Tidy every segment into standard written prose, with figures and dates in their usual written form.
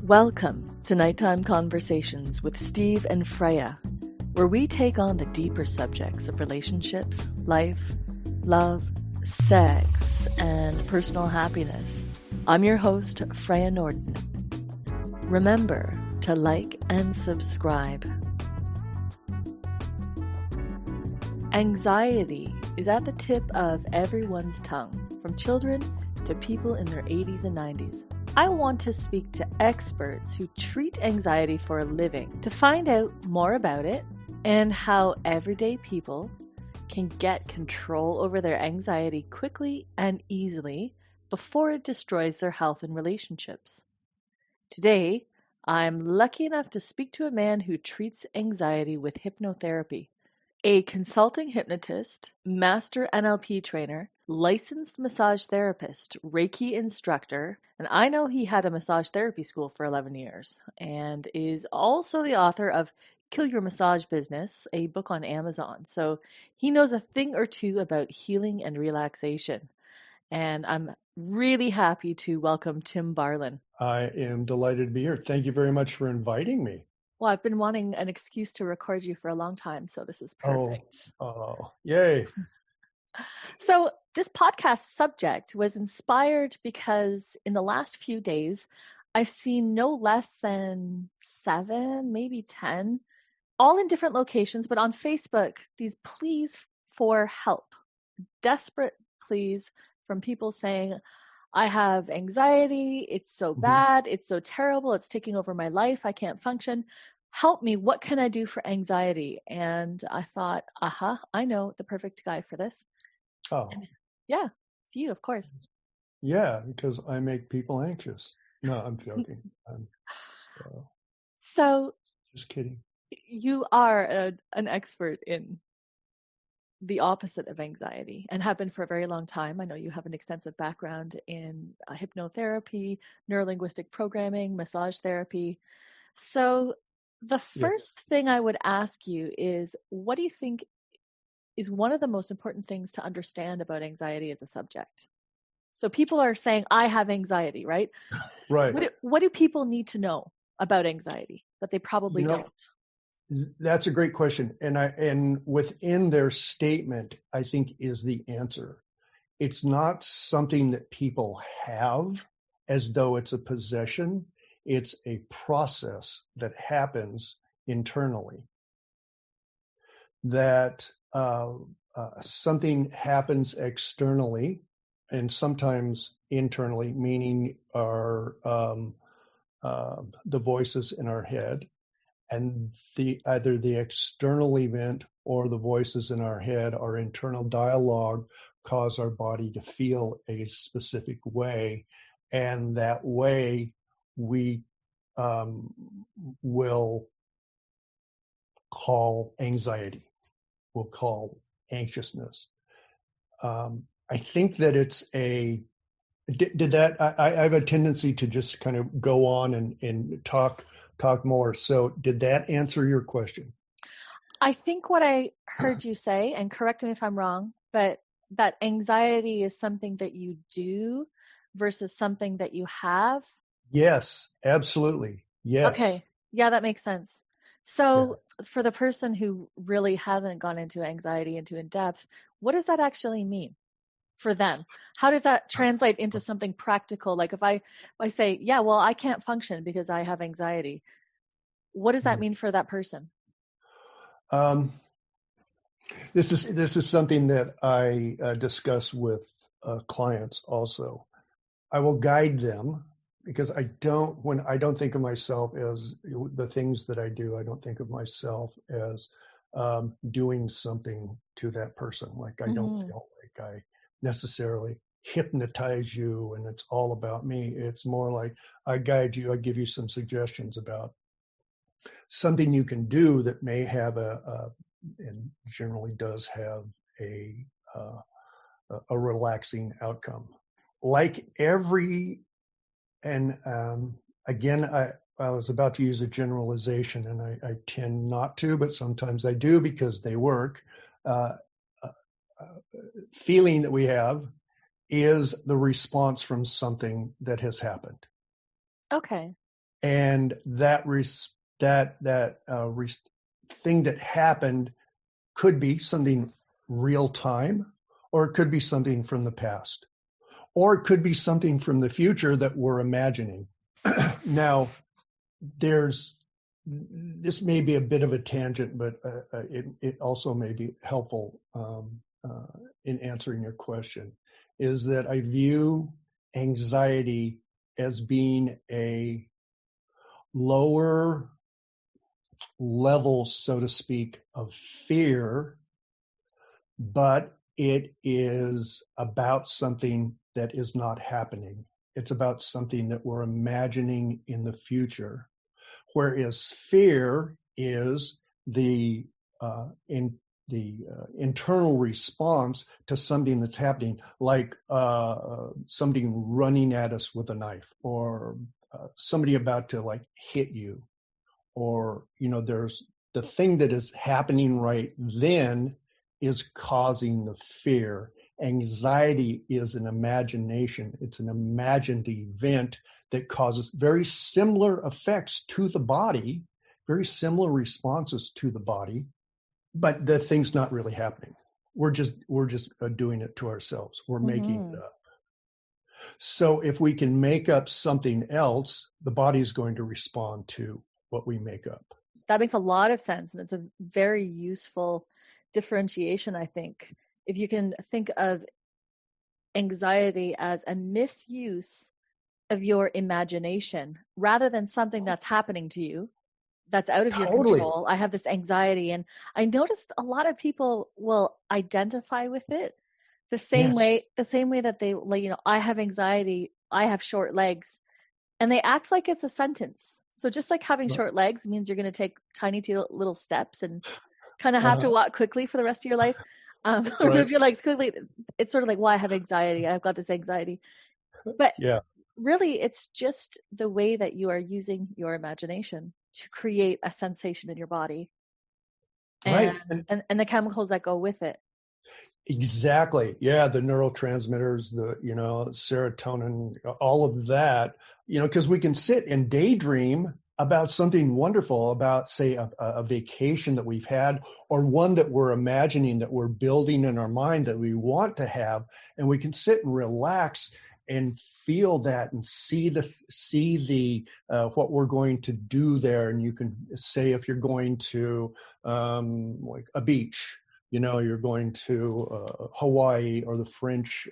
Welcome to Nighttime Conversations with Steve and Freya, where we take on the deeper subjects of relationships, life, love, sex, and personal happiness. I'm your host, Freja Njorden. Remember to like and subscribe. Anxiety is at the tip of everyone's tongue, from children to people in their 80s and 90s. I want to speak to experts who treat anxiety for a living to find out more about it and how everyday people can get control over their anxiety quickly and easily before it destroys their health and relationships. Today, I'm lucky enough to speak to a man who treats anxiety with hypnotherapy. A consulting hypnotist, master NLP trainer, licensed massage therapist, Reiki instructor, and I know he had a massage therapy school for 11 years, and is also the author of Kill Your Massage Business, a book on Amazon. So he knows a thing or two about healing and relaxation. And I'm really happy to welcome Tim Barlen. I am delighted to be here. Thank you very much for inviting me. Well, I've been wanting an excuse to record you for a long time, so this is perfect. Oh, yay. So this podcast subject was inspired because in the last few days, I've seen no less than 7, maybe 10, all in different locations, but on Facebook, these pleas for help, desperate pleas from people saying, I have anxiety, it's so bad, it's so terrible, it's taking over my life, I can't function. Help me, what can I do for anxiety? And I thought, I know the perfect guy for this. Oh. And yeah, it's you, of course. Yeah, because I make people anxious. No, I'm joking. So just kidding. You are an expert in the opposite of anxiety and have been for a very long time. I know you have an extensive background in hypnotherapy, neurolinguistic programming, massage therapy. So the first thing I would ask you is, what do you think is one of the most important things to understand about anxiety as a subject? So people are saying, I have anxiety, right? Right. What do people need to know about anxiety that they probably don't? That's a great question. And within their statement, I think is the answer. It's not something that people have as though it's a possession. It's a process that happens internally. That something happens externally and sometimes internally, meaning our the voices in our head. And either the external event or the voices in our head, our internal dialogue, cause our body to feel a specific way, and that way we will call anxiety, we'll call anxiousness. I think that it's I have a tendency to just kind of go on and talk more. So did that answer your question? I think what I heard you say, and correct me if I'm wrong, but that anxiety is something that you do versus something that you have. Yes, absolutely. Yes. Okay. Yeah, that makes sense. So for the person who really hasn't gone into anxiety in depth, what does that actually mean for them? How does that translate into something practical? Like if I say, yeah, well, I can't function because I have anxiety. What does that mean for that person? This is something that I discuss with clients also. I will guide them because I don't think of myself as the things that I do. I don't think of myself as doing something to that person. Like I don't feel like I necessarily hypnotize you and it's all about me. It's more like I guide you. I give you some suggestions about something you can do that may have and generally does have a relaxing outcome. Like again, I was about to use a generalization, and I tend not to, but sometimes I do because they work. Feeling that we have is the response from something that has happened. Okay. And that thing that happened could be something real time, or it could be something from the past, or it could be something from the future that we're imagining. Now, this may be a bit of a tangent, but it also may be helpful in answering your question, is that I view anxiety as being a lower level, so to speak, of fear, but it is about something that is not happening. It's about something that we're imagining in the future. Whereas fear is the internal response to something that's happening, like somebody running at us with a knife, or somebody about to like hit you, or there's the thing that is happening right then is causing the fear. Anxiety is an imagination. It's an imagined event that causes very similar effects to the body, very similar responses to the body, but the thing's not really happening. We're just doing it to ourselves. We're making it up. So if we can make up something else, the body is going to respond to what we make up. That makes a lot of sense, and it's a very useful differentiation, I think. If you can think of anxiety as a misuse of your imagination rather than something that's happening to you, that's out of your control. I have this anxiety, and I noticed a lot of people will identify with it the same way that they, like, I have anxiety, I have short legs, and they act like it's a sentence. So just like having short legs means you're going to take tiny little steps and kind of have to walk quickly for the rest of your life. Move your legs quickly. It's sort of like, well, I have anxiety. I've got this anxiety. But really, it's just the way that you are using your imagination to create a sensation in your body, and the chemicals that go with it. Exactly. Yeah, the neurotransmitters, the serotonin, all of that. Because we can sit and daydream about something wonderful, about, say, a vacation that we've had, or one that we're imagining, that we're building in our mind that we want to have, and we can sit and relax and feel that and see the what we're going to do there. And you can say, if you're going to like a beach, you're going to Hawaii or the French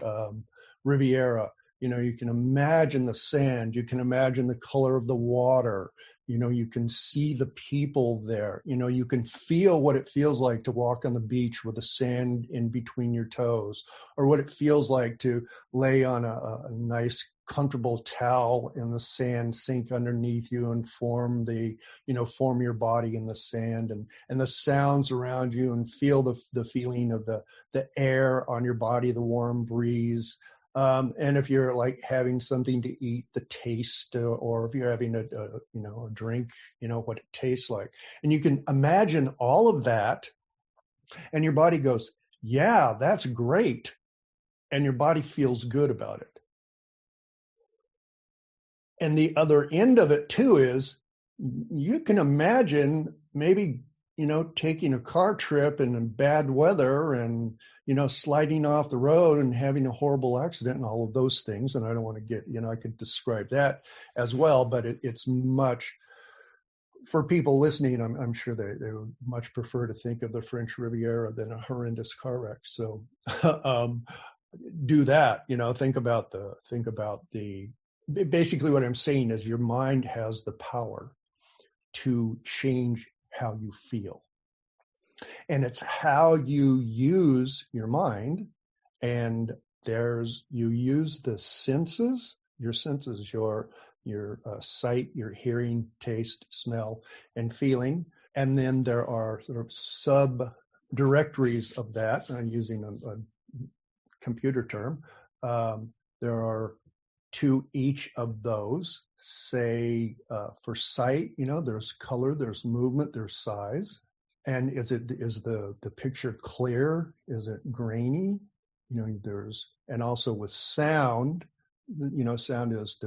Riviera, you can imagine the sand, you can imagine the color of the water, you can see the people there, you can feel what it feels like to walk on the beach with the sand in between your toes, or what it feels like to lay on a nice comfortable towel in the sand, sink underneath you and form your body in the sand, and the sounds around you, and feel the feeling of the air on your body, the warm breeze. And if you're like having something to eat, the taste, or if you're having a drink, what it tastes like. And you can imagine all of that, and your body goes, yeah, that's great. And your body feels good about it. And the other end of it too is, you can imagine maybe, taking a car trip in bad weather and, sliding off the road and having a horrible accident and all of those things. And I don't want to get, I could describe that as well, but it's much, for people listening, I'm sure they would much prefer to think of the French Riviera than a horrendous car wreck. So do that, think about the, basically what I'm saying is your mind has the power to change how you feel. And it's how you use your mind, and you use the senses, your sight, your hearing, taste, smell, and feeling. And then there are sort of sub-directories of that, using a computer term. There are to each of those. Say, for sight, there's color, there's movement, there's size. And is the picture clear? Is it grainy? And also with sound, sound is,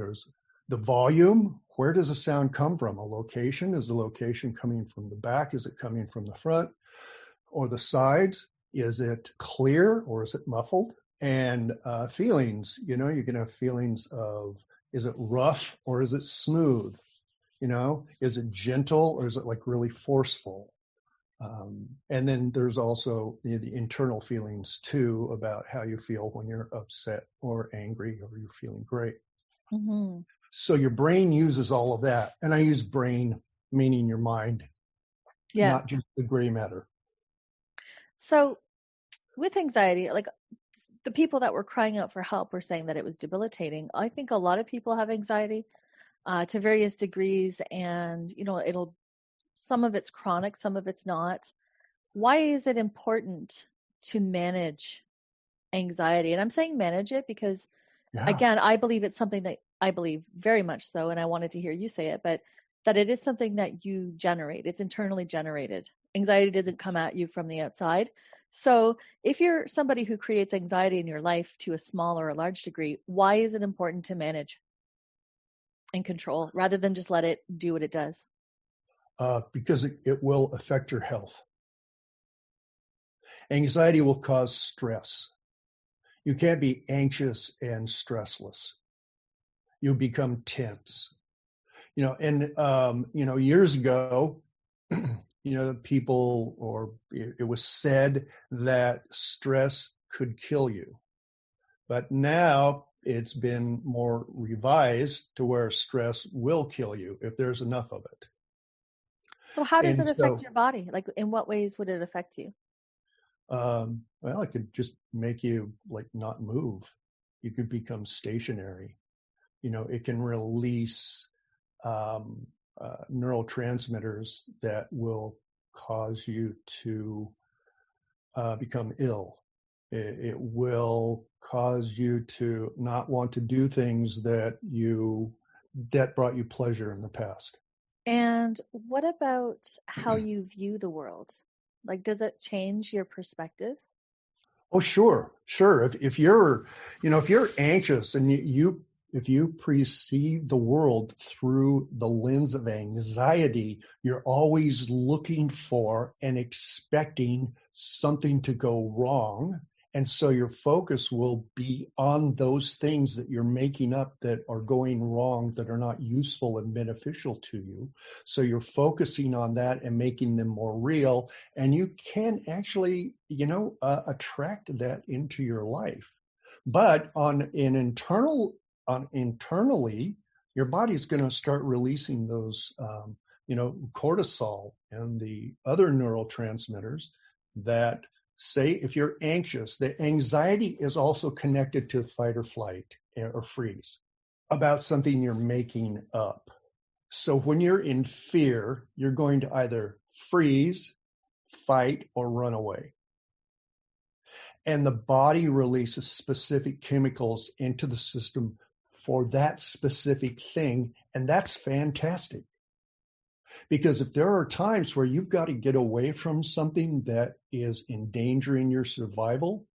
The volume, where does the sound come from? A location? Is the location coming from the back? Is it coming from the front or the sides? Is it clear or is it muffled? And feelings, you can have feelings of, is it rough or is it smooth? Is it gentle or is it like really forceful? And then there's also the internal feelings too, about how you feel when you're upset or angry or you're feeling great. Mm-hmm. So your brain uses all of that. And I use brain meaning your mind, not just the gray matter. So with anxiety, like the people that were crying out for help were saying that it was debilitating. I think a lot of people have anxiety to various degrees, and some of it's chronic, some of it's not. Why is it important to manage anxiety? And I'm saying manage it because, again, I believe it's something that I believe very much so, and I wanted to hear you say it, but that it is something that you generate. It's internally generated. Anxiety doesn't come at you from the outside. So if you're somebody who creates anxiety in your life to a small or a large degree, why is it important to manage and control rather than just let it do what it does? Because it will affect your health. Anxiety will cause stress. You can't be anxious and stressless. You become tense. Years ago, people, or it was said that stress could kill you. But now it's been more revised to where stress will kill you if there's enough of it. So how does it affect your body? Like, in what ways would it affect you? Well, it could just make you like not move. You could become stationary. It can release neurotransmitters that will cause you to become ill. It will cause you to not want to do things that brought you pleasure in the past. And what about how you view the world? Like, does it change your perspective? Oh, sure. If you're anxious and if you perceive the world through the lens of anxiety, you're always looking for and expecting something to go wrong. And so your focus will be on those things that you're making up that are going wrong, that are not useful and beneficial to you. So you're focusing on that and making them more real. And you can actually, attract that into your life. But internally, your body's going to start releasing those, cortisol and the other neurotransmitters that say if you're anxious. The anxiety is also connected to fight or flight or freeze about something you're making up. So when you're in fear, you're going to either freeze, fight, or run away. And the body releases specific chemicals into the system for that specific thing. And that's fantastic. Because if there are times where you've got to get away from something that is endangering your survival,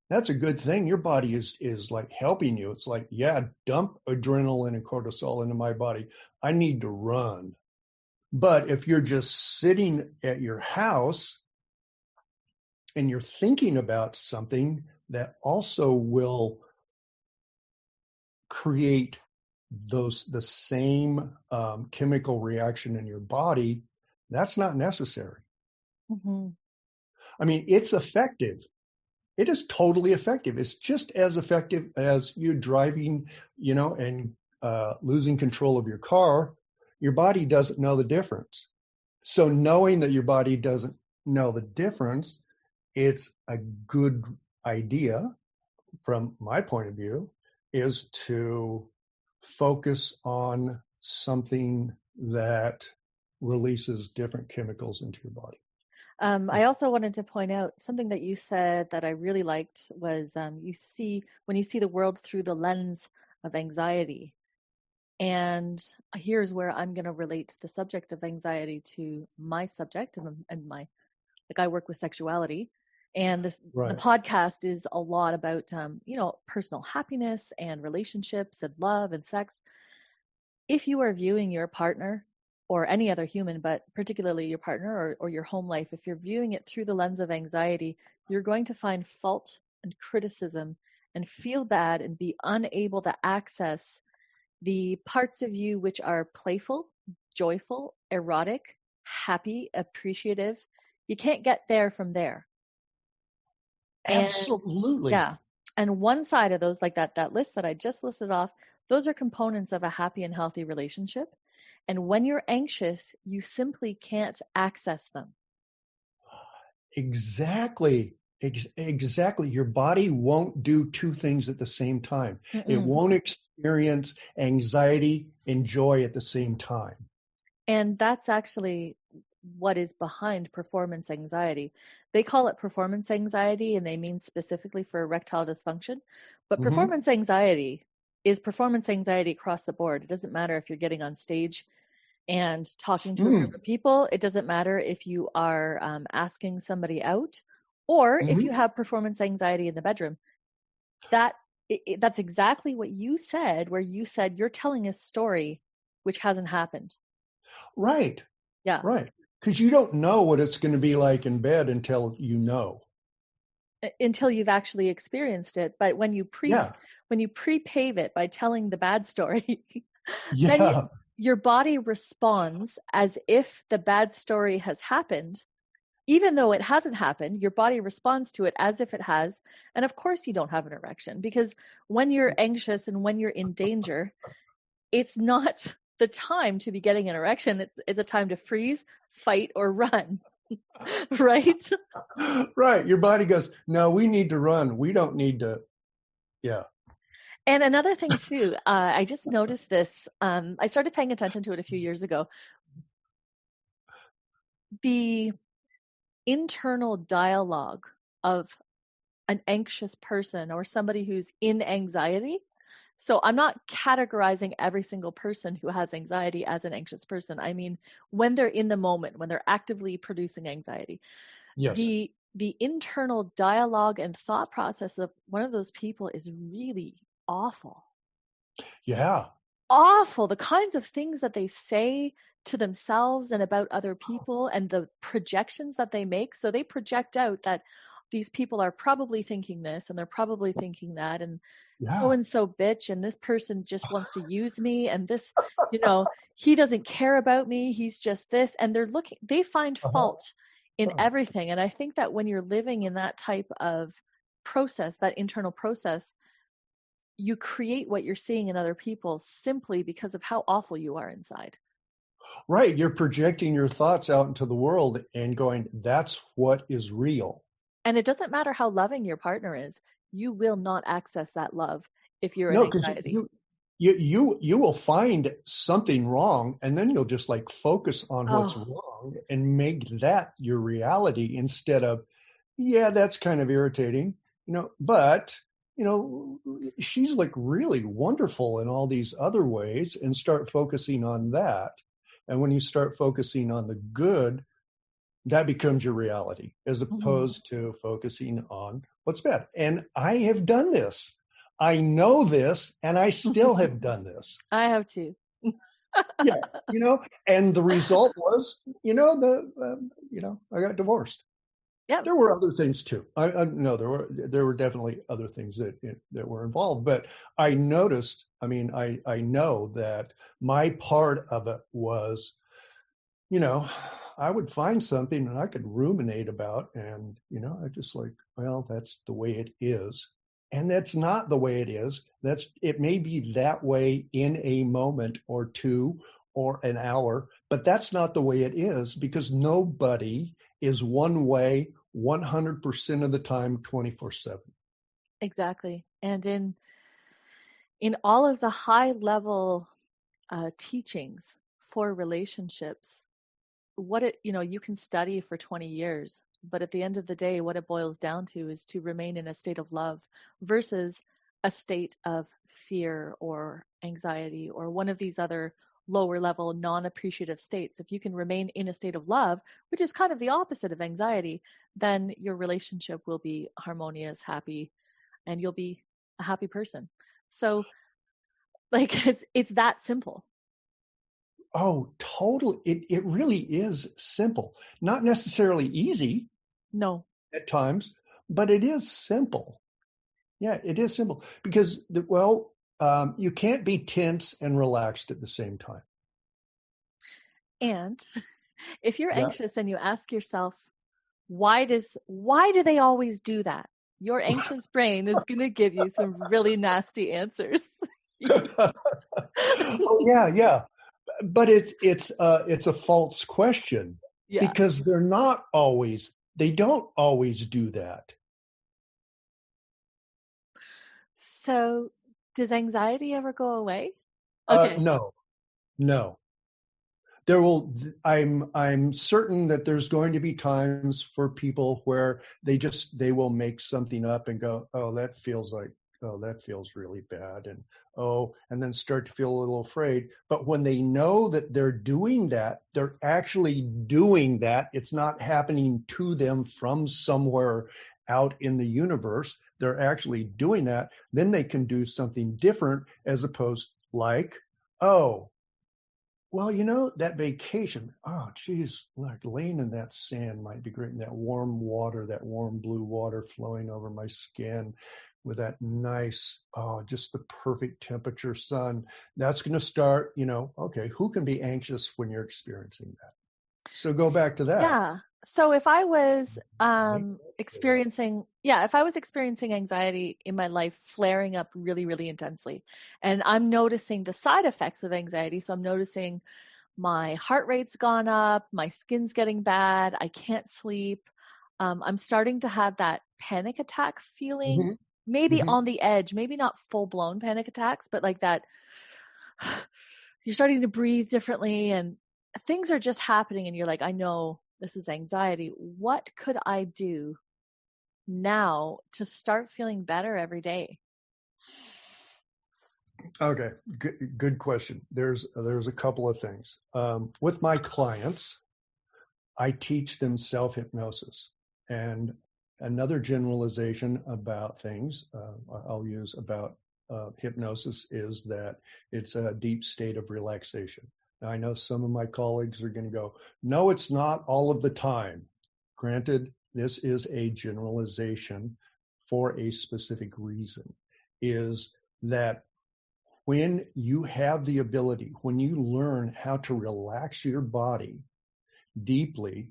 that's a good thing. Your body is like helping you. It's like, dump adrenaline and cortisol into my body. I need to run. But if you're just sitting at your house and you're thinking about something that also will create the same chemical reaction in your body, that's not necessary. Mm-hmm. I mean, it's effective. It is totally effective. It's just as effective as you driving, and losing control of your car. Your body doesn't know the difference. So knowing that your body doesn't know the difference, it's a good idea, from my point of view, is to focus on something that releases different chemicals into your body. I also wanted to point out something that you said that I really liked was when you see the world through the lens of anxiety. And here's where I'm going to relate the subject of anxiety to my subject and I work with sexuality. And the podcast is a lot about, personal happiness and relationships and love and sex. if you are viewing your partner or any other human, but particularly your partner or your home life, if you're viewing it through the lens of anxiety, you're going to find fault and criticism and feel bad and be unable to access the parts of you which are playful, joyful, erotic, happy, appreciative. You can't get there from there. And Absolutely. yeah. And one side of those, like that list that I just listed off, those are components of a happy and healthy relationship. And when you're anxious, you simply can't access them. Exactly. Exactly. Your body won't do two things at the same time. It Mm-mm. won't experience anxiety and joy at the same time. And that's actually what is behind performance anxiety. They call it performance anxiety and they mean specifically for erectile dysfunction. But Hmm. performance anxiety is performance anxiety across the board. It doesn't matter if you're getting on stage and talking to a group Mm. of people. It doesn't matter if you are asking somebody out or if Hmm. you have performance anxiety in the bedroom. That that's exactly what you said, where you said you're telling a story which hasn't happened. Right. Yeah. Right. Because you don't know what it's going to be like in bed until you know. Until you've actually experienced it. But Yeah. when you prepave it by telling the bad story, then Yeah. your body responds as if the bad story has happened. Even though it hasn't happened, your body responds to it as if it has. And of course, you don't have an erection because when you're anxious and when you're in danger, it's not the time to be getting an erection. It's a time to freeze, fight, or run, right? Right. Your body goes, no, we need to run. We don't need to. Yeah. And another thing too, I just noticed this. I started paying attention to it a few years ago. The internal dialogue of an anxious person or somebody who's in anxiety. So I'm not categorizing every single person who has anxiety as an anxious person. I mean, when they're in the moment, when they're actively producing anxiety, Yes. the internal dialogue and thought process of one of those people is really awful. Yeah. Awful. The kinds of things that they say to themselves and about other people and the projections that they make. So they project out that these people are probably thinking this and they're probably thinking that Yeah. and so bitch and this person just wants to use me and this, you know, he doesn't care about me. He's just this and they find Uh-huh. fault in everything. And I think that when you're living in that type of process, that internal process, you create what you're seeing in other people simply because of how awful you are inside. Right. You're projecting your thoughts out into the world and going, that's what is real. And it doesn't matter how loving your partner is, you will not access that love if you're in No, because anxiety. you will find something wrong and then you'll just like focus on what's Oh, wrong and make that your reality instead of, yeah, that's kind of irritating, but she's like really wonderful in all these other ways and start focusing on that. And when you start focusing on the good, that becomes your reality as mhm. opposed to focusing on what's bad. And I have done this. I know this, and I still have done this. I have to. Yeah, and the result was, I got divorced. Yep. There were other things too. I no, there were definitely other things that were involved. But I noticed. I mean, I know that my part of it was, I would find something and I could ruminate about, and I just like, well, that's the way it is, and that's not the way it is. It may be that way in a moment or two or an hour, but that's not the way it is because nobody is one way 100% of the time, 24/7. Exactly. And in all of the high level teachings for relationships, you can study for 20 years, but at the end of the day, what it boils down to is to remain in a state of love versus a state of fear or anxiety or one of these other lower level non-appreciative states. If you can remain in a state of love, which is kind of the opposite of anxiety, then your relationship will be harmonious, happy, and you'll be a happy person. So like it's that simple. Oh, totally. It really is simple. Not necessarily easy No. at times, but it is simple. Yeah, it is simple because, you can't be tense and relaxed at the same time. And if you're Yeah. anxious and you ask yourself, why do they always do that? Your anxious brain is going to give you some really nasty answers. Oh, yeah, yeah. But it's a false question Yeah. because they don't always do that. So, does anxiety ever go away? Okay. No, no. I'm certain that there's going to be times for people where they will make something up and go, oh, that feels really bad. And then start to feel a little afraid. But when they know that they're doing that, they're actually doing that. It's not happening to them from somewhere out in the universe. They're actually doing that. Then they can do something different as opposed like, oh, well, that vacation, oh, geez, like laying in that sand might be great. And that warm water, that warm blue water flowing over my skin with that nice, oh, just the perfect temperature sun. That's going to start, okay, who can be anxious when you're experiencing that? So go back to that. Yeah. So if I was Right? if I was experiencing anxiety in my life flaring up really, really intensely, and I'm noticing the side effects of anxiety, so I'm noticing my heart rate's gone up, my skin's getting bad, I can't sleep. I'm starting to have that panic attack feeling, Mm-hmm. maybe Mm-hmm. on the edge, maybe not full blown panic attacks, but like that you're starting to breathe differently and things are just happening and you're like, I know this is anxiety. What could I do now to start feeling better every day? Okay, good question. There's a couple of things. With my clients, I teach them self-hypnosis. And another generalization about things I'll use about hypnosis is that it's a deep state of relaxation. Now, I know some of my colleagues are going to go, no, it's not all of the time. Granted, this is a generalization for a specific reason, is that when you have the ability, when you learn how to relax your body deeply,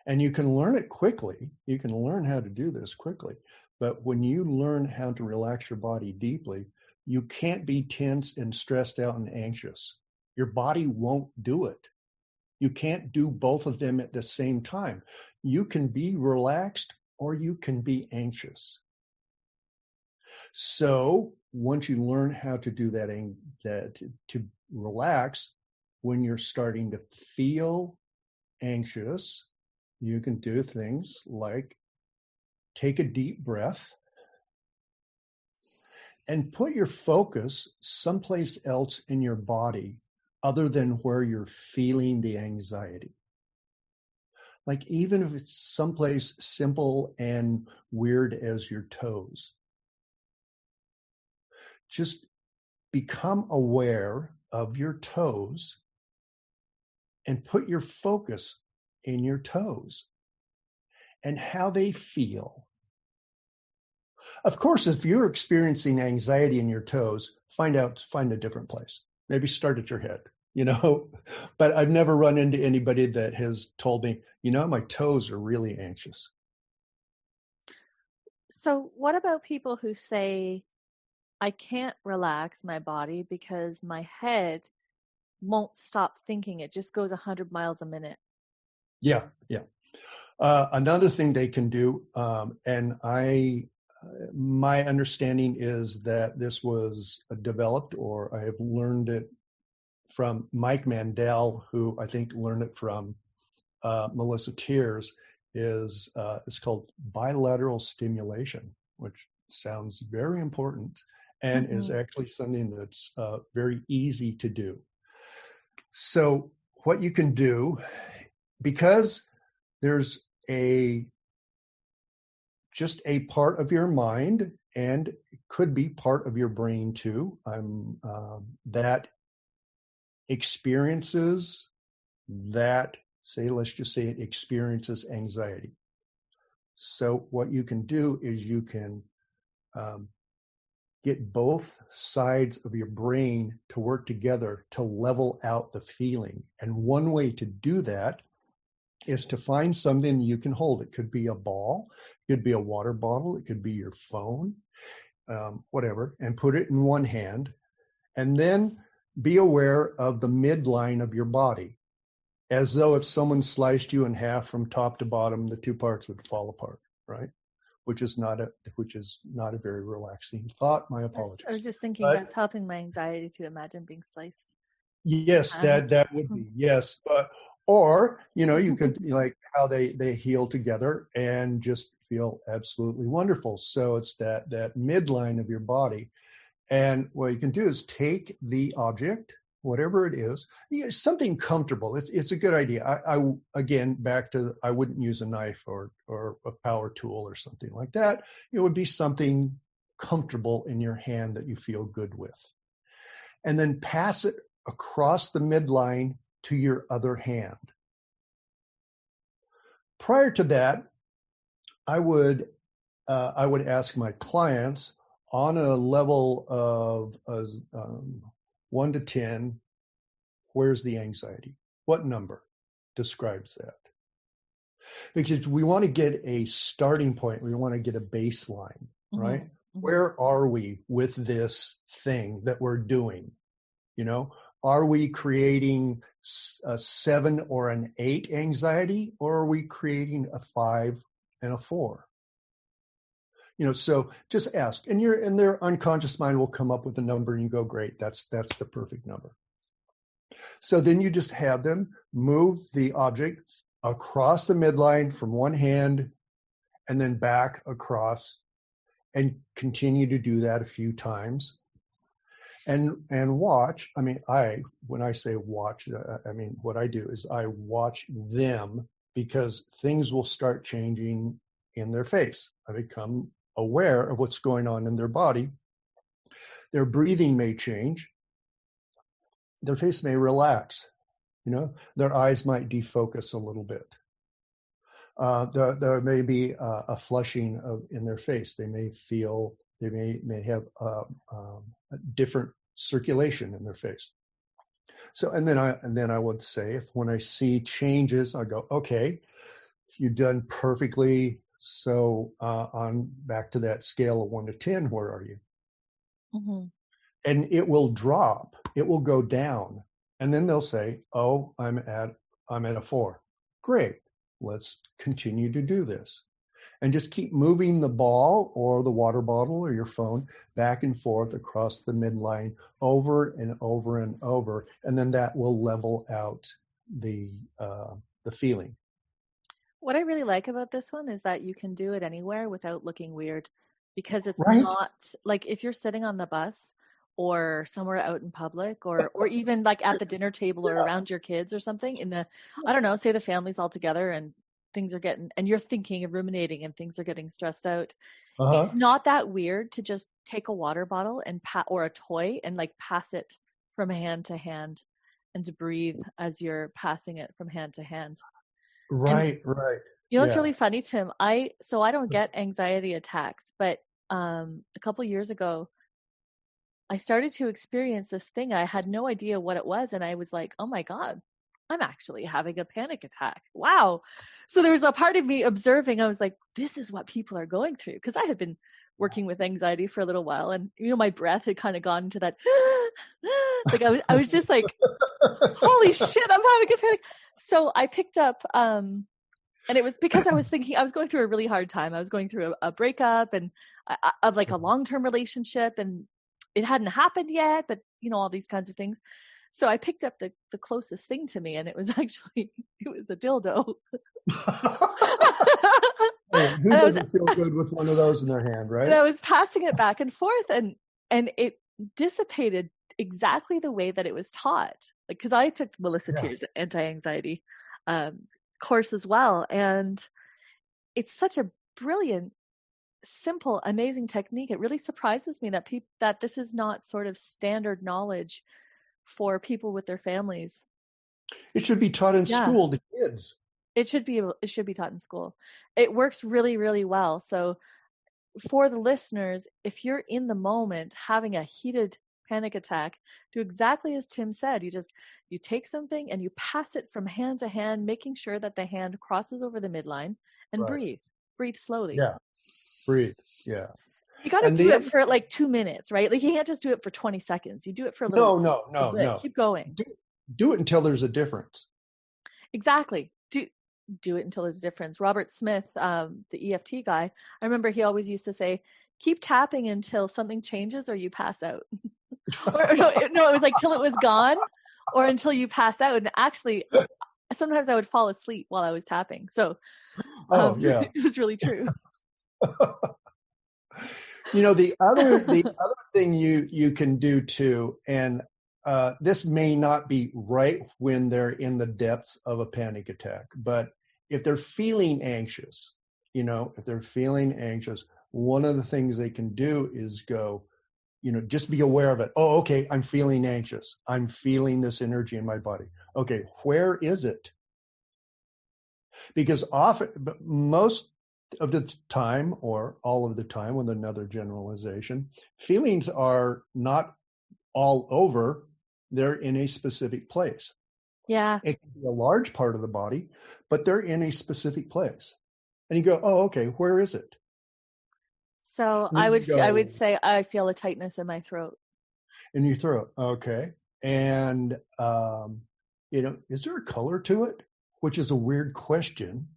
and you can learn it quickly. You can learn how to do this quickly. But when you learn how to relax your body deeply, you can't be tense and stressed out and anxious. Your body won't do it. You can't do both of them at the same time. You can be relaxed or you can be anxious. So once you learn how to do that to relax, when you're starting to feel anxious, you can do things like take a deep breath and put your focus someplace else in your body other than where you're feeling the anxiety. Like even if it's someplace simple and weird as your toes, just become aware of your toes and put your focus in your toes and how they feel. Of course, if you're experiencing anxiety in your toes, find a different place. Maybe start at your head, But I've never run into anybody that has told me, my toes are really anxious. So, what about people who say, I can't relax my body because my head won't stop thinking? It just goes 100 miles a minute. Yeah, yeah. Another thing they can do, and my understanding is that this was developed, or I have learned it from Mike Mandel, who I think learned it from Melissa Tiers, is it's called bilateral stimulation, which sounds very important and is Mm-hmm. actually something that's very easy to do. So what you can do, because there's just a part of your mind, and it could be part of your brain too, that experiences that, say, let's just say it experiences anxiety. So what you can do is you can get both sides of your brain to work together to level out the feeling. And one way to do that is to find something you can hold. It could be a ball, it could be a water bottle, it could be your phone, whatever, and put it in one hand. And then be aware of the midline of your body, as though if someone sliced you in half from top to bottom, the two parts would fall apart, right? Which is not a very relaxing thought. My apologies. I was just thinking that's helping my anxiety to imagine being sliced. Yes, that would be, yes. Or, you could, like how they heal together and just feel absolutely wonderful. So it's that midline of your body. And what you can do is take the object, whatever it is, something comfortable. It's a good idea. I again, back to, I wouldn't use a knife or a power tool or something like that. It would be something comfortable in your hand that you feel good with. And then pass it across the midline to your other hand. Prior to that, I would ask my clients, on a level of 1 to 10, where's the anxiety? What number describes that? Because we want to get a starting point. We want to get a baseline, right? Mm-hmm. Where are we with this thing that we're doing? Are we creating a 7 or an 8 anxiety, or are we creating a 5 and a 4? So just ask, and their unconscious mind will come up with a number, and you go, great, that's the perfect number. So then you just have them move the object across the midline from one hand, and then back across, and continue to do that a few times, and watch. When I say watch, what I do is I watch them, because things will start changing in their face. I become aware of what's going on in their body. Their breathing may change. Their face may relax. Their eyes might defocus a little bit. There may be a flushing in their face. They may have a different circulation in their face. So, and then I would say, when I see changes, I go, okay, you've done perfectly. So on back to that scale of 1 to 10, where are you? Mm-hmm. And it will drop. It will go down. And then they'll say, oh, I'm at a 4. Great. Let's continue to do this. And just keep moving the ball or the water bottle or your phone back and forth across the midline over and over and over. And then that will level out the feeling. What I really like about this one is that you can do it anywhere without looking weird, because it's right? Not like if you're sitting on the bus or somewhere out in public, or even like at the dinner table or around your kids or something, I don't know, say the family's all together and things are and you're thinking and ruminating and things are getting stressed out. Uh-huh. It's not that weird to just take a water bottle and or a toy and like pass it from hand to hand, and to breathe as you're passing it from hand to hand. Right, right. It's really funny, Tim. I don't get anxiety attacks, but a couple years ago, I started to experience this thing. I had no idea what it was, and I was like, oh my God, I'm actually having a panic attack. Wow. So there was a part of me observing. I was like, this is what people are going through, because I had been working with anxiety for a little while, and my breath had kind of gone into that like I was just like, holy shit, I'm having a panic. So I picked up and it was because I was thinking I was going through a really hard time. I was going through a breakup and of like a long-term relationship, and it hadn't happened yet, but all these kinds of things. So I picked up the closest thing to me, and it was a dildo. Who doesn't feel good with one of those in their hand, right? And I was passing it back and forth, and it dissipated exactly the way that it was taught. Like, because I took Melissa Teer's anti-anxiety course as well, and it's such a brilliant, simple, amazing technique. It really surprises me that this is not sort of standard knowledge for people with their families. It should be taught in school to kids. It should be taught in school. It works really, really well. So for the listeners, if you're in the moment having a heated panic attack, do exactly as Tim said. You take something and you pass it from hand to hand, making sure that the hand crosses over the midline, and breathe. Breathe slowly. Yeah. Breathe. Yeah. You got to do it for like 2 minutes, right? Like you can't just do it for 20 seconds. You do it for a little bit. No. Keep going. Do it until there's a difference. Exactly. Do it until there's a difference. Robert Smith, the EFT guy, I remember he always used to say, keep tapping until something changes or you pass out. No, it was like till it was gone or until you pass out. And actually, sometimes I would fall asleep while I was tapping. So it was really true. The other thing you can do too, and this may not be right when they're in the depths of a panic attack, but if they're feeling anxious, one of the things they can do is go, just be aware of it. Oh, okay, I'm feeling anxious. I'm feeling this energy in my body. Okay, where is it? Because most of the time, or all of the time with another generalization, feelings are not all over. They're in a specific place. Yeah. It can be a large part of the body, but they're in a specific place. And you go, oh, okay, where is it? So I would say I feel a tightness in my throat. In your throat, okay. And, is there a color to it? Which is a weird question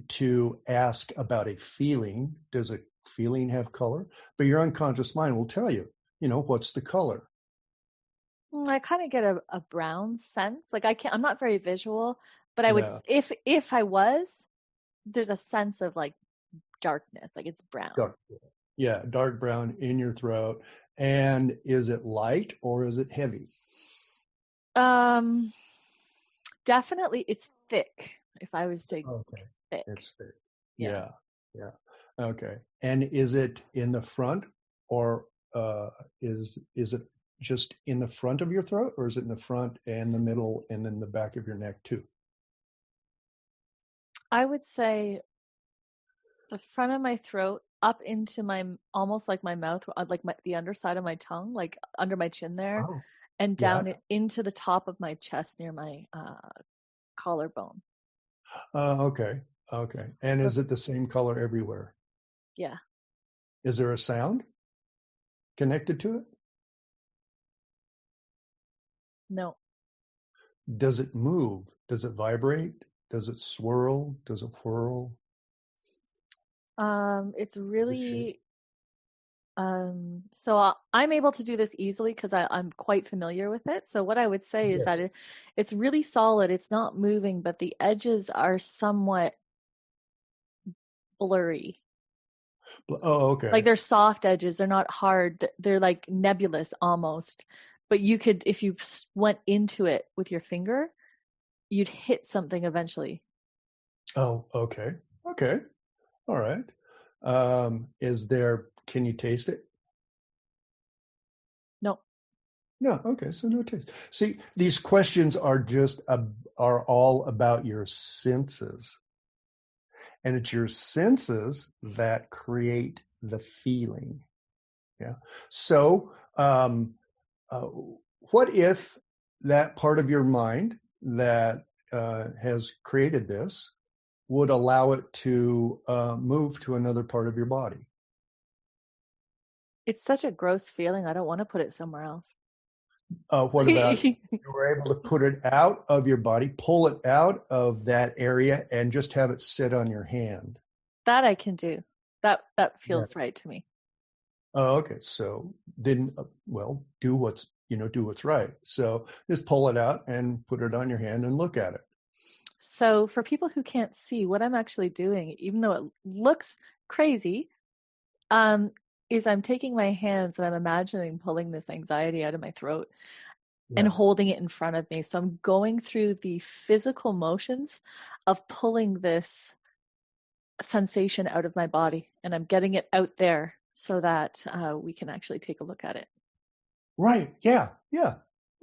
to ask about a feeling. Does a feeling have color? But your unconscious mind will tell you, what's the color? I kind of get a brown sense. Like I'm not very visual, but I would, if I was, there's a sense of like darkness, like it's brown. Dark brown in your throat. And is it light or is it heavy? Definitely it's thick. If I was to thick. It's thick. Yeah. Okay. And is it in the front or is it just in the front of your throat, or is it in the front and the middle and in the back of your neck too? I would say the front of my throat up into almost like my mouth, like the underside of my tongue, like under my chin there, and down it into the top of my chest near my collarbone. Okay. And is it the same color everywhere? Yeah. Is there a sound connected to it? No. Does it move? Does it vibrate? Does it swirl? Does it whirl? It's really, so I'm able to do this easily because I'm quite familiar with it. So what I would say is that it's really solid. It's not moving, but the edges are somewhat blurry. Oh, okay. Like they're soft edges. They're not hard. They're like nebulous almost. But you could, if you went into it with your finger, you'd hit something eventually. Oh, okay. All right. Can you taste it? No. No. Okay. So no taste. See, these questions are all about your senses. And it's your senses that create the feeling. Yeah. So, what if that part of your mind that has created this would allow it to move to another part of your body? It's such a gross feeling. I don't want to put it somewhere else. What about you were able to put it out of your body, pull it out of that area, and just have it sit on your hand? That I can do. That feels right to me. Oh, okay. So then, do what's right. So just pull it out and put it on your hand and look at it. So for people who can't see, what I'm actually doing, even though it looks crazy, is I'm taking my hands and I'm imagining pulling this anxiety out of my throat and holding it in front of me. So I'm going through the physical motions of pulling this sensation out of my body, and I'm getting it out there so that we can actually take a look at it. Right. Yeah.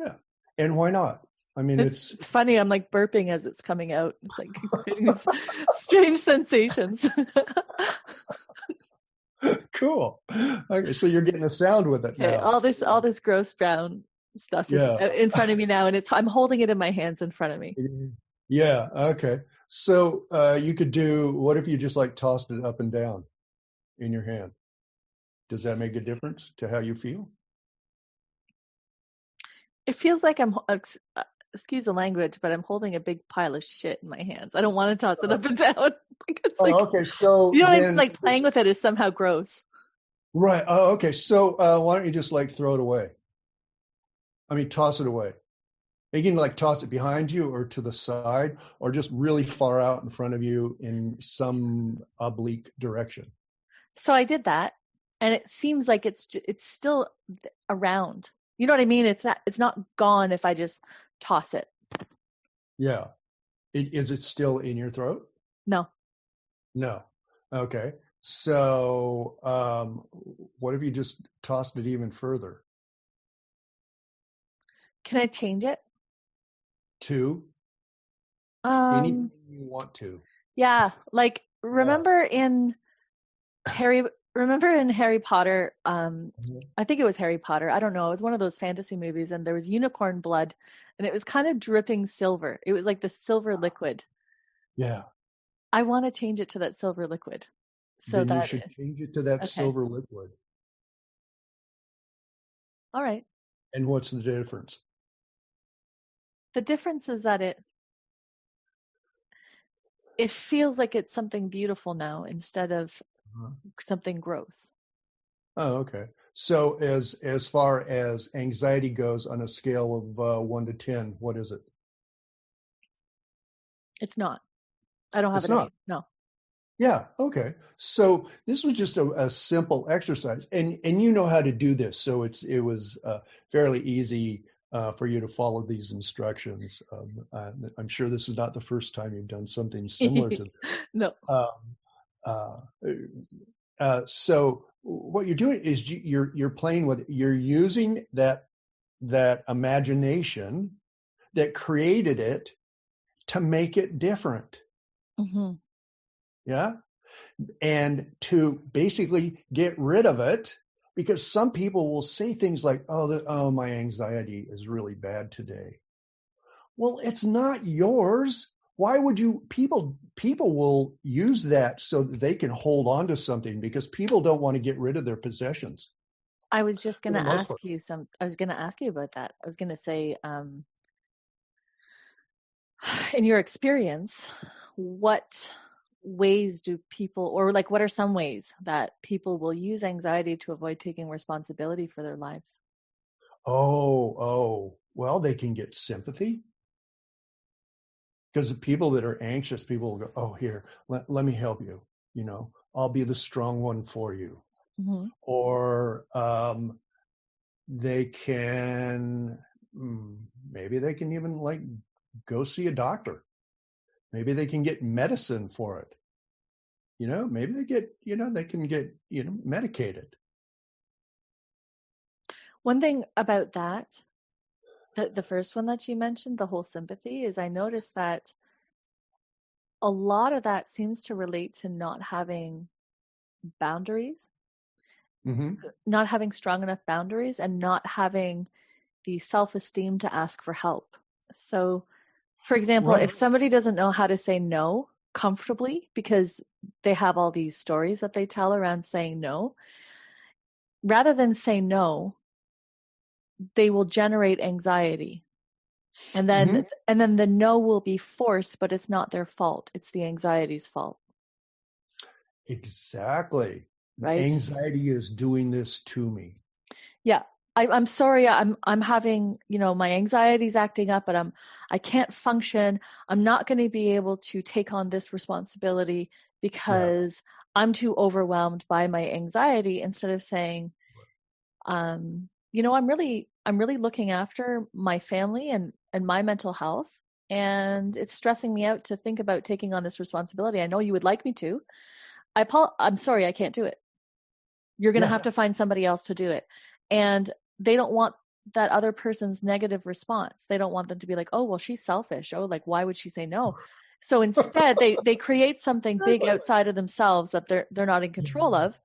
Yeah. And why not? I mean, It's funny. I'm like burping as it's coming out. It's like creating these strange sensations. cool. Okay, so you're getting a sound with it Okay, now. all this gross brown stuff is Yeah. in front of me now, and I'm holding it in my hands in front of me. Yeah. Okay. So you could do. What if you just like tossed it up and down in your hand? Does that make a difference to how you feel? It feels like excuse the language, but I'm holding a big pile of shit in my hands. I don't want to toss it up and down. Like it's like, Okay. So you know what I mean? then, Like playing with it is somehow gross. right. Oh, okay. So why don't you just like throw it away? I mean, toss it away. You can like toss it behind you or to the side or just really far out in front of you in some oblique direction. So I did that, and it seems like it's still around. You know what I mean? It's not gone if I just toss it. Yeah. Is it still in your throat? No. No. Okay. So what if you just tossed it even further? Can I change it? To anything Um, you want to. yeah, like Yeah. remember in Harry Potter, Mhm. I think it was Harry Potter. I don't know. It was one of those fantasy movies, and there was unicorn blood, and it was kind of dripping silver. It was like the silver liquid. Yeah. I want to change it to that silver liquid. So Then you that, should change it to that okay. silver liquid. All right. And what's the difference? The difference is that it feels like it's something beautiful now instead of Uh-huh. something gross. Oh, okay. So as far as anxiety goes on a scale of 1 to 10, what is it? It's not. I don't have It's it any. not. No. Yeah. Okay. So this was just a simple exercise, and you know how to do this, so it was fairly easy for you to follow these instructions. I'm sure this is not the first time you've done something similar to this. No. Uh, so what you're doing is you're playing with it. You're using that imagination that created it to make it different. Mm-hmm. Yeah. And to basically get rid of it, because some people will say things like, oh, my anxiety is really bad today. Well, it's not yours. Why would you? People will use that so that they can hold on to something, because people don't want to get rid of their possessions. I was just going For the to most ask part. you I was going to ask you about that. I was going to say, in your experience, what ways do people, or like, what are some ways that people will use anxiety to avoid taking responsibility for their lives? Well, they can get sympathy. Because the people that are anxious, people will go, oh, here, let me help you. I'll be the strong one for you. Mm-hmm. Or they can, maybe they can even like go see a doctor. Maybe they can get medicine for it. Maybe they can get, medicated. One thing about that, the first one that you mentioned, the whole sympathy, is I noticed that a lot of that seems to relate to not having boundaries, Mm-hmm. not having strong enough boundaries, and not having the self-esteem to ask for help. So, for example, Right. if somebody doesn't know how to say no comfortably because they have all these stories that they tell around saying no, rather than say no, they will generate anxiety. And Mm-hmm. then the no will be forced, but it's not their fault. It's the anxiety's fault, Exactly. right? Anxiety is doing this to me. Yeah. I'm sorry. I'm having, my anxiety's acting up, but I can't function. I'm not going to be able to take on this responsibility Yeah. because I'm too overwhelmed by my anxiety, instead of saying, I'm really looking after my family and my mental health, and it's stressing me out to think about taking on this responsibility. I know you would like me to. I'm sorry, I can't do it. You're going to Yeah. have to find somebody else to do it. And they don't want that other person's negative response. They don't want them to be like, oh, well, she's selfish. Oh, like, why would she say no? So instead, they create something big outside of themselves that they're not in control of,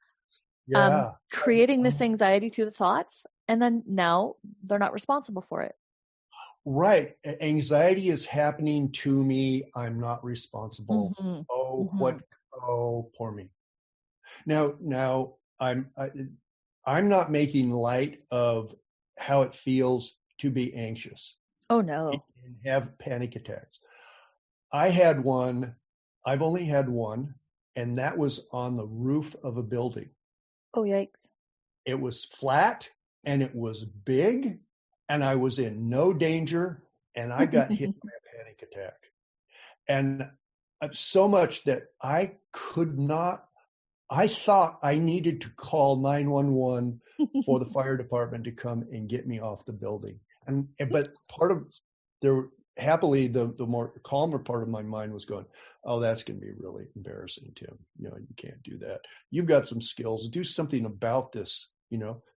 Yeah. creating this anxiety through the thoughts, and then now they're not responsible for it. Right. Anxiety is happening to me. I'm not responsible. Mm-hmm. Oh, Mm-hmm. oh, poor me. Now I'm not making light of how it feels to be anxious Oh no. and have panic attacks. I had one, I've only had one, and that was on the roof of a building. Oh yikes. It was flat and it was big, and I was in no danger, and I got hit by a panic attack. And so much that I could not, I thought I needed to call 911 for the fire department to come and get me off the building. But part of there, happily, the more calmer part of my mind was going, oh, that's going to be really embarrassing, Tim. You can't do that. You've got some skills. Do something about this.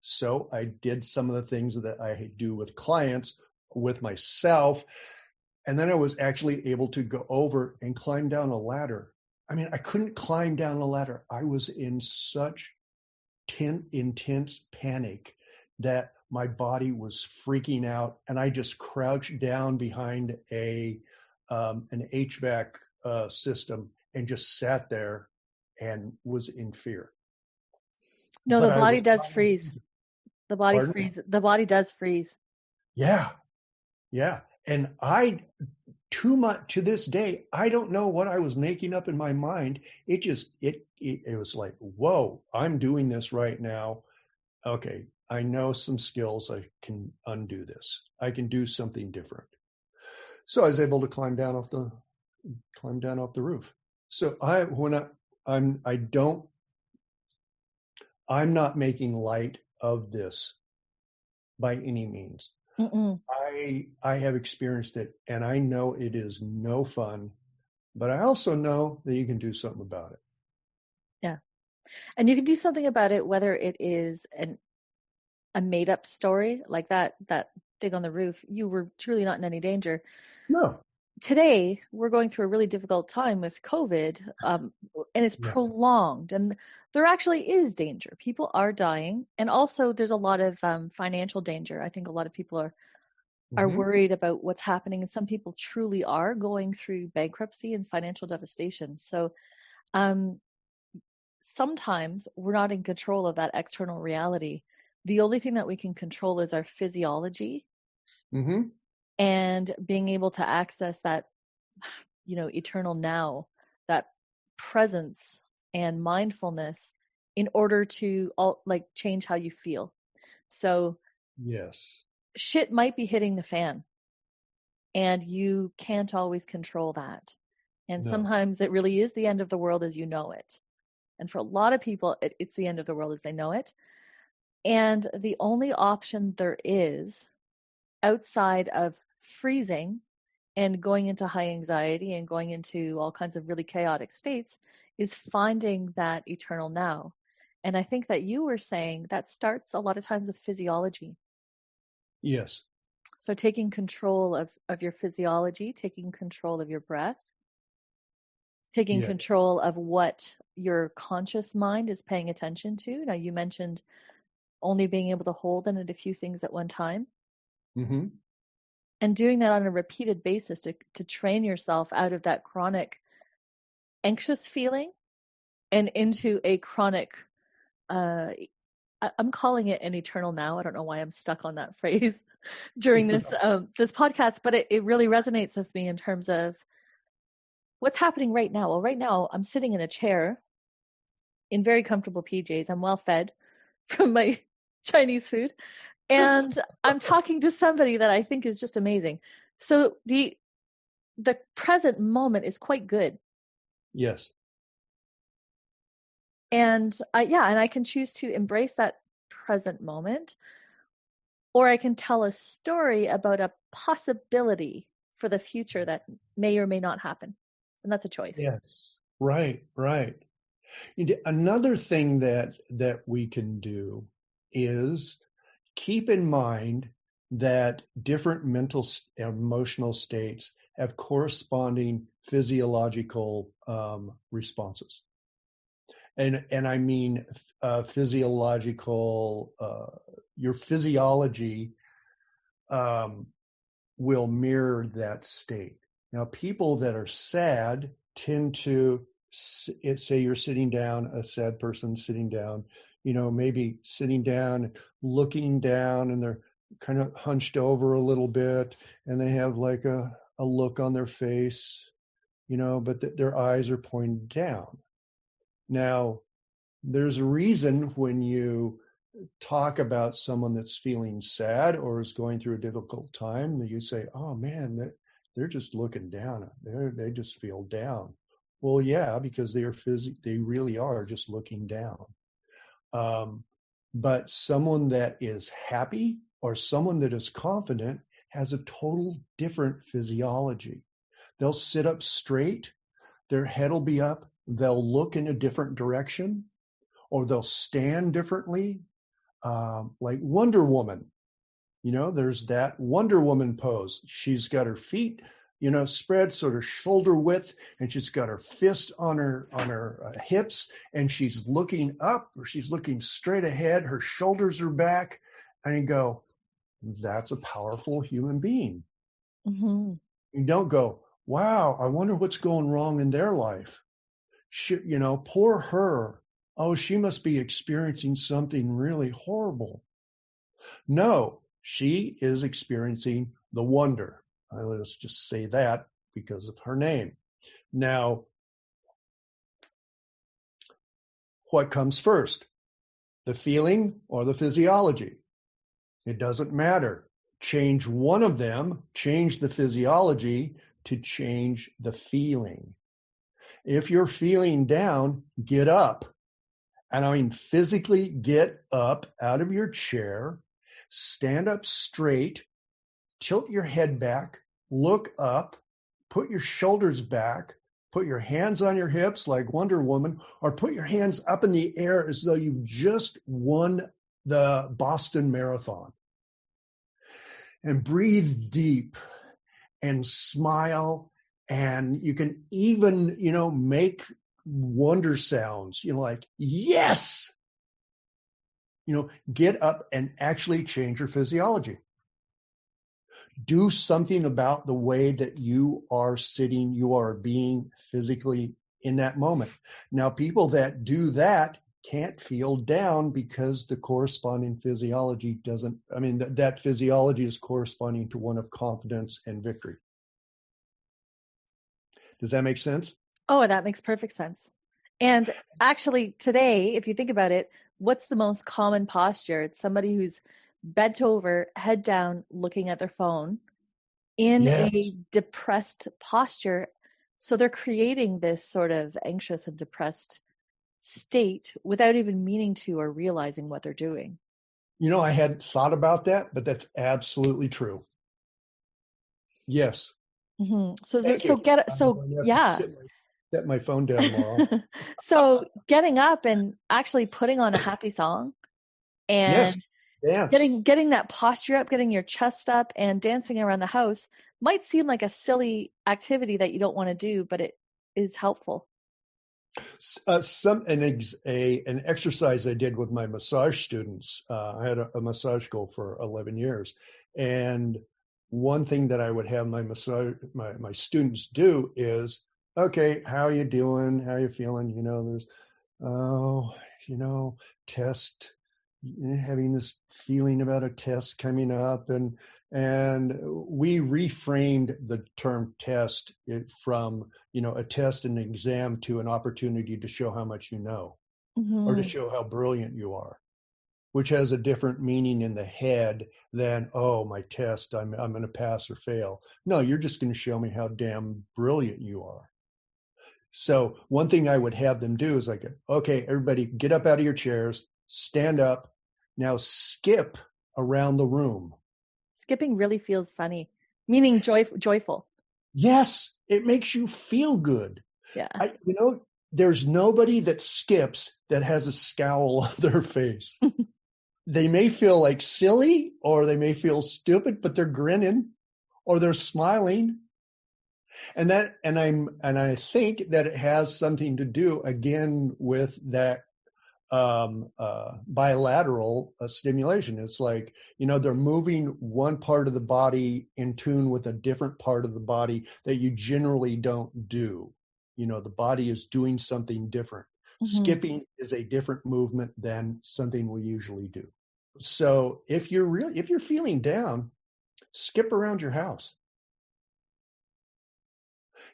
So I did some of the things that I do with clients, with myself, and then I was actually able to go over and climb down a ladder. I mean, I couldn't climb down a ladder. I was in such intense panic that my body was freaking out, and I just crouched down behind an HVAC system and just sat there and was in fear. No, But the I body was, does freeze. The body pardon? freezes. The body does freeze. Yeah. And to this day, I don't know what I was making up in my mind. It was like, whoa, I'm doing this right now. Okay, I know some skills. I can undo this. I can do something different. So I was able to climb down off the roof. So I'm not making light of this by any means. Mm-mm. I have experienced it, and I know it is no fun, but I also know that you can do something about it. Yeah. And you can do something about it, whether it is a made up story like that thing on the roof. You were truly not in any danger. No. Today, we're going through a really difficult time with COVID, and it's Yeah. prolonged, and there actually is danger. People are dying, and also there's a lot of financial danger. I think a lot of people are Mm-hmm. worried about what's happening, and some people truly are going through bankruptcy and financial devastation. So sometimes we're not in control of that external reality. The only thing that we can control is our physiology, Mm-hmm. and being able to access that, eternal now, that presence and mindfulness in order to change how you feel. So Yes. shit might be hitting the fan, and you can't always control that. And No. sometimes it really is the end of the world as you know it. And for a lot of people, it's the end of the world as they know it. And the only option there is outside of freezing and going into high anxiety and going into all kinds of really chaotic states is finding that eternal now. And I think that you were saying that starts a lot of times with physiology. Yes. So taking control of your physiology, taking control of your breath, taking control of what your conscious mind is paying attention to. Now, you mentioned only being able to hold in a few things at one time. Mm-hmm. And doing that on a repeated basis to train yourself out of that chronic anxious feeling and into a chronic, I'm calling it an eternal now. I don't know why I'm stuck on that phrase during this podcast, but it really resonates with me in terms of what's happening right now. Well, right now I'm sitting in a chair in very comfortable PJs. I'm well fed from my Chinese food, and I'm talking to somebody that I think is just amazing. So the present moment is quite good. Yes. And I can choose to embrace that present moment, or I can tell a story about a possibility for the future that may or may not happen. And that's a choice. Yes. Right. Another thing that we can do is keep in mind that different mental emotional states have corresponding physiological responses. And I mean physiological, your physiology will mirror that state. Now, people that are sad tend to, say you're sitting down, a sad person sitting down, maybe sitting down, looking down, and they're kind of hunched over a little bit, and they have like a look on their face, but their eyes are pointed down. Now, there's a reason when you talk about someone that's feeling sad or is going through a difficult time that you say, oh man, they're just looking down. They just feel down. Well, yeah, because they really are just looking down. But someone that is happy or someone that is confident has a total different physiology. They'll sit up straight. Their head will be up. They'll look in a different direction, or they'll stand differently, like Wonder Woman. There's that Wonder Woman pose. She's got her feet, spread sort of shoulder width, and she's got her fist on her hips, and she's looking up, or she's looking straight ahead. Her shoulders are back, and you go, that's a powerful human being. Mm-hmm. You don't go, wow, I wonder what's going wrong in their life. Poor her. Oh, she must be experiencing something really horrible. No, she is experiencing the wonder. Let's just say that because of her name. Now, what comes first? The feeling or the physiology? It doesn't matter. Change one of them, change the physiology to change the feeling. If you're feeling down, get up. And I mean physically get up out of your chair, stand up straight, tilt your head back, look up, put your shoulders back, put your hands on your hips like Wonder Woman, or put your hands up in the air as though you just won the Boston Marathon. And breathe deep and smile. And you can even, make wonder sounds, like, yes, get up and actually change your physiology. Do something about the way that you are sitting, you are being physically in that moment. Now, people that do that can't feel down because the corresponding physiology that physiology is corresponding to one of confidence and victory. Does that make sense? Oh, that makes perfect sense. And actually today, if you think about it, what's the most common posture? It's somebody who's bent over, head down, looking at their phone in a depressed posture. So they're creating this sort of anxious and depressed state without even meaning to or realizing what they're doing. I hadn't thought about that, but that's absolutely true. Yes. Mm-hmm. Set my phone down more. So getting up and actually putting on a happy song and getting that posture up, getting your chest up and dancing around the house might seem like a silly activity that you don't want to do, but it is helpful. An exercise I did with my massage students. I had a massage school for 11 years, and one thing that I would have my students do is, okay, how are you doing? How are you feeling? There's, test, having this feeling about a test coming up. And we reframed the term test from, a test and exam to an opportunity to show how much you know, mm-hmm. or to show how brilliant you are, which has a different meaning in the head than, oh, my test, I'm going to pass or fail. No, you're just going to show me how damn brilliant you are. So one thing I would have them do is like, okay, everybody get up out of your chairs, stand up, now skip around the room. Skipping really feels funny, meaning joyful. Yes, it makes you feel good. Yeah. There's nobody that skips that has a scowl on their face. They may feel like silly or they may feel stupid, but they're grinning or they're smiling. And I think that it has something to do again with that bilateral stimulation. It's like, they're moving one part of the body in tune with a different part of the body that you generally don't do. The body is doing something different. Mm-hmm. Skipping is a different movement than something we usually do. So if you're feeling down, skip around your house.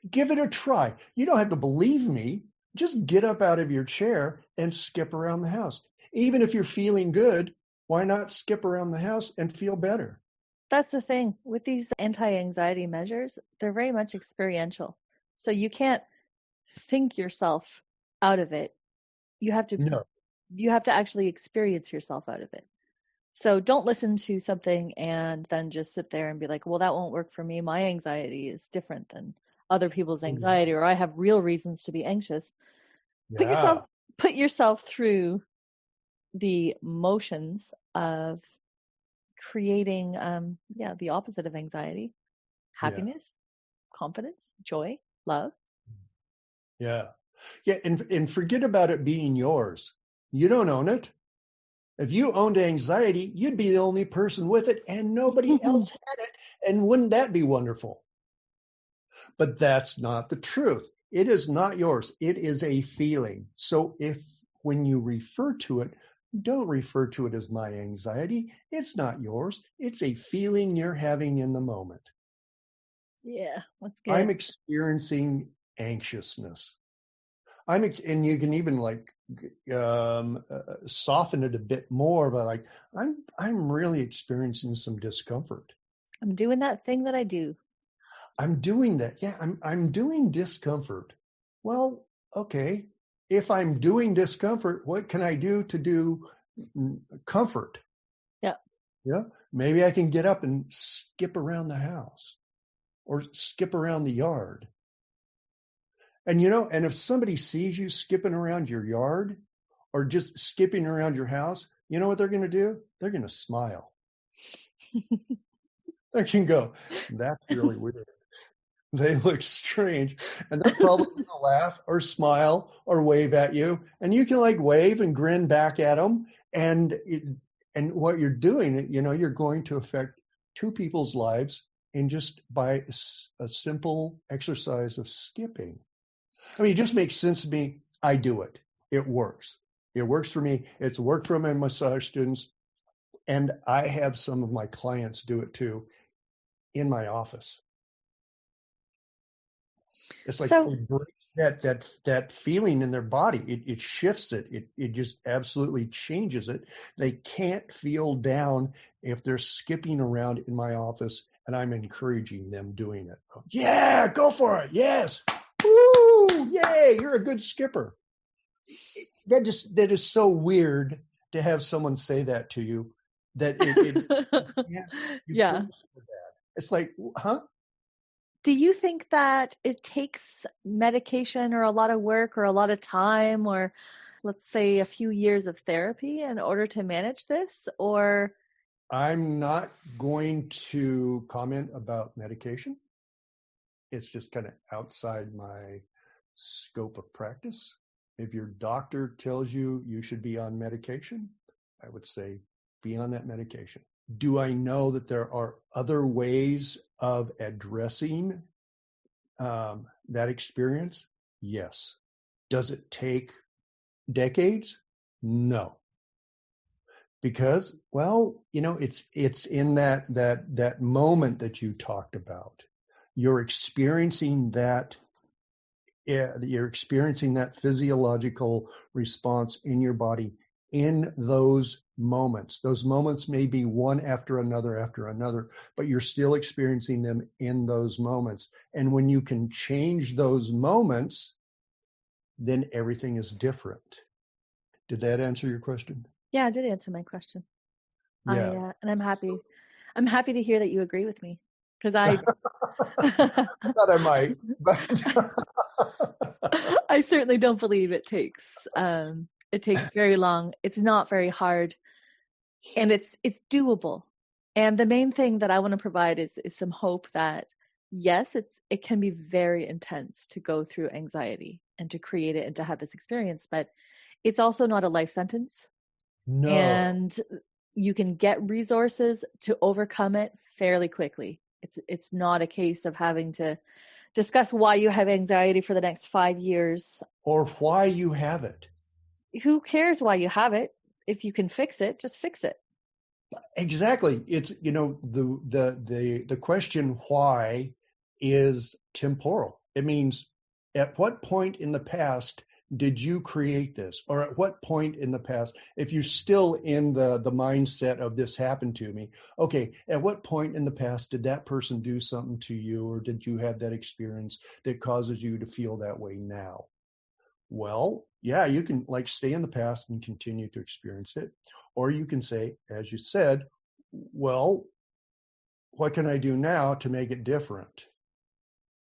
Give it a try. You don't have to believe me. Just get up out of your chair and skip around the house. Even if you're feeling good, why not skip around the house and feel better? That's the thing. With these anti-anxiety measures, they're very much experiential. So you can't think yourself out of it. You have to actually experience yourself out of it. So don't listen to something and then just sit there and be like, well, that won't work for me. My anxiety is different than other people's anxiety, or I have real reasons to be anxious. Yeah. Put yourself through the motions of creating the opposite of anxiety: happiness, confidence, joy, love. Yeah. And forget about it being yours. You don't own it. If you owned anxiety, you'd be the only person with it and nobody else had it. And wouldn't that be wonderful? But that's not the truth. It is not yours. It is a feeling. So when you refer to it, don't refer to it as my anxiety. It's not yours. It's a feeling you're having in the moment. Yeah, that's good. I'm experiencing anxiousness. And you can even soften it a bit more, but I'm really experiencing some discomfort. I'm doing that thing that I do. I'm doing that. Yeah, I'm doing discomfort. Well, okay. If I'm doing discomfort, what can I do to do comfort? Yeah. Yeah. Maybe I can get up and skip around the house or skip around the yard. And and if somebody sees you skipping around your yard or just skipping around your house, you know what they're going to do? They're going to smile. They can go, that's really weird. They look strange. And they're probably going to laugh or smile or wave at you. And you can wave and grin back at them. And what you're doing, you're going to affect two people's lives just by a simple exercise of skipping. I mean, it just makes sense to me. I do it. It works. It works for me. It's worked for my massage students. And I have some of my clients do it too in my office. It's like it breaks that feeling in their body. It shifts it. It just absolutely changes it. They can't feel down if they're skipping around in my office and I'm encouraging them doing it. Yeah, go for it. Yes. Woo! Yay! You're a good skipper. That is so weird to have someone say that to you. Yeah. It's like, huh? Do you think that it takes medication or a lot of work or a lot of time or, let's say, a few years of therapy in order to manage this? Or I'm not going to comment about medication. It's just kind of outside my scope of practice. If your doctor tells you you should be on medication, I would say be on that medication. Do I know that there are other ways of addressing that experience? Yes. Does it take decades? No. Because, it's in that moment that you talked about. You're experiencing that physiological response in your body in those moments. Those moments may be one after another, but you're still experiencing them in those moments. And when you can change those moments, then everything is different. Did that answer your question? Yeah, it did answer my question. Yeah. And I'm happy. I'm happy to hear that you agree with me, because I thought I might, but I certainly don't believe it takes very long. It's not very hard And it's doable. And the main thing that I want to provide is some hope that yes, it can be very intense to go through anxiety and to create it and to have this experience, but it's also not a life sentence. No. And you can get resources to overcome it fairly quickly. It's not a case of having to discuss why you have anxiety for the next 5 years. Or why you have it. Who cares why you have it? If you can fix it, just fix it. Exactly. It's, the question why is temporal. It means at what point in the past did you create this? Or at what point in the past, if you're still in the mindset of this happened to me, okay, at what point in the past did that person do something to you, or did you have that experience that causes you to feel that way now? Well, yeah, you can like stay in the past and continue to experience it. Or you can say, as you said, well, what can I do now to make it different?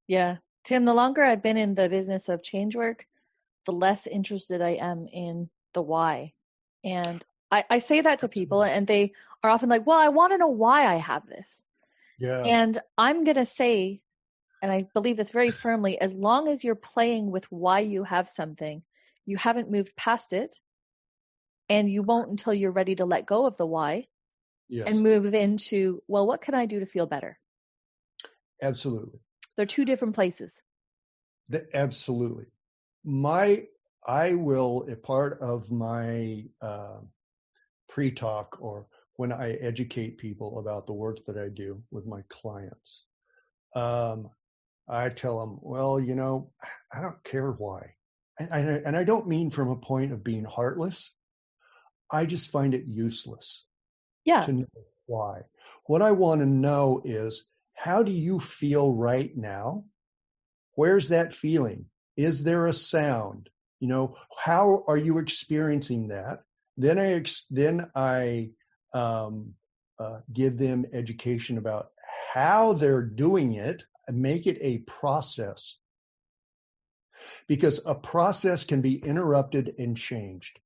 Yeah. Tim, the longer I've been in the business of change work, the less interested I am in the why. And I say that to people and they are often like, well, I want to know why I have this. Yeah. And I'm going to say, and I believe this very firmly, as long as you're playing with why you have something, you haven't moved past it, and you won't until you're ready to let go of the why. Yes. And move into, well, what can I do to feel better? Absolutely. They're two different places. Absolutely. I will, a part of my pre-talk, or when I educate people about the work that I do with my clients, I tell them, well, I don't care why. And I don't mean from a point of being heartless. I just find it useless to know why. What I want to know is, how do you feel right now? Where's that feeling? Is there a sound? How are you experiencing that? Then I give them education about how they're doing it and make it a process. Because a process can be interrupted and changed.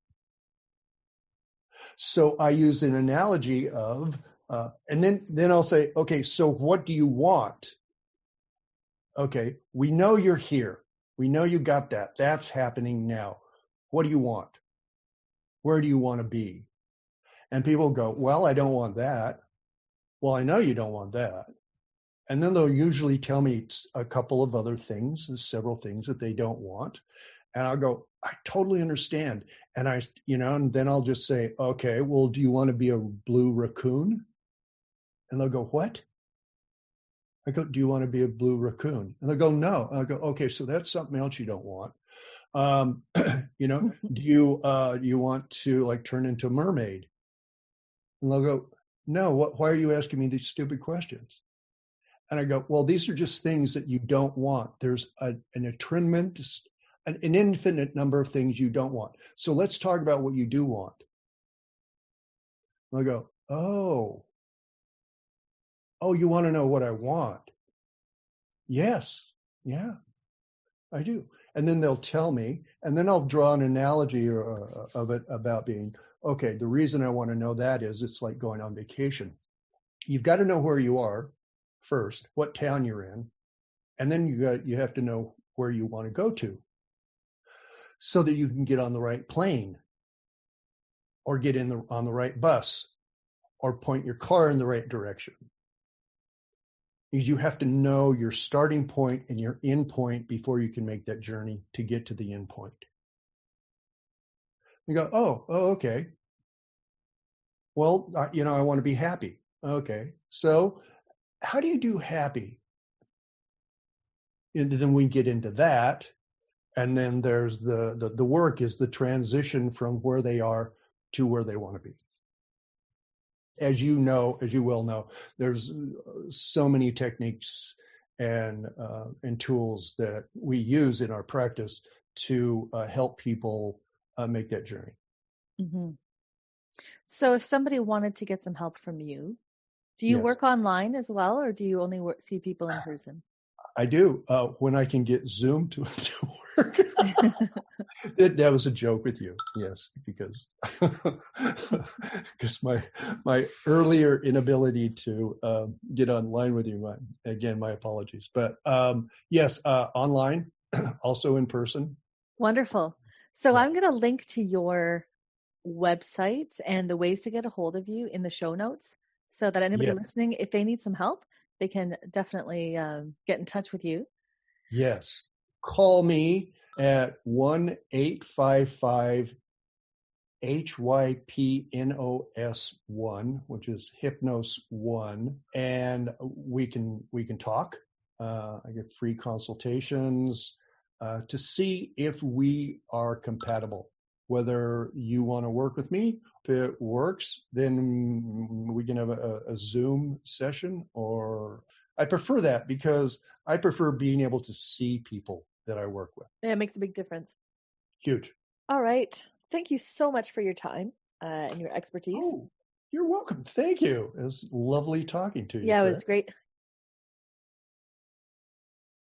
So I use an analogy of, and then I'll say, okay, so what do you want? Okay, we know you're here. We know you got that. That's happening now. What do you want? Where do you want to be? And people go, well, I don't want that. Well, I know you don't want that. And then they'll usually tell me a couple of other things, several things that they don't want. And I'll go, I totally understand. And and then I'll just say, okay, well, do you want to be a blue raccoon? And they'll go, what? I go, do you want to be a blue raccoon? And they'll go, no. And I go, okay, so that's something else you don't want. Do you want to like turn into a mermaid? And they'll go, no, why are you asking me these stupid questions? And I go, well, these are just things that you don't want. There's an infinite number of things you don't want. So let's talk about what you do want. And I go, oh, you want to know what I want? Yes. Yeah, I do. And then they'll tell me, and then I'll draw an analogy of it about being, okay, the reason I want to know that is it's like going on vacation. You've got to know where you are first, what town you're in, and then you have to know where you want to go to so that you can get on the right plane or get on the right bus or point your car in the right direction. Because you have to know your starting point and your end point before you can make that journey to get to the end point. You go, oh, okay. Well, I want to be happy. Okay. So how do you do happy? And then we get into that. And then there's the work is the transition from where they are to where they want to be. As you well know, there's so many techniques and tools that we use in our practice to help people make that journey. Mm-hmm. So if somebody wanted to get some help from you, do you work online as well, or do you only see people in person? I do. When I can get Zoom to work. That was a joke with you, yes, because my earlier inability to get online with you. Again, my apologies. But yes, online, also in person. Wonderful. So Yeah. I'm going to link to your website and the ways to get a hold of you in the show notes so that anybody Yeah. listening, if they need some help, they can definitely get in touch with you. Yes. Call me at 1-855 HYPNOS1, which is Hypnos 1, and we can talk. I get free consultations to see if we are compatible. Whether you want to work with me, if it works, then we can have a Zoom session, or I prefer that because I prefer being able to see people that I work with. Yeah, it makes a big difference. Huge. All right. Thank you so much for your time and your expertise. Oh, you're welcome. Thank you. It was lovely talking to you, Yeah, it Fred. was great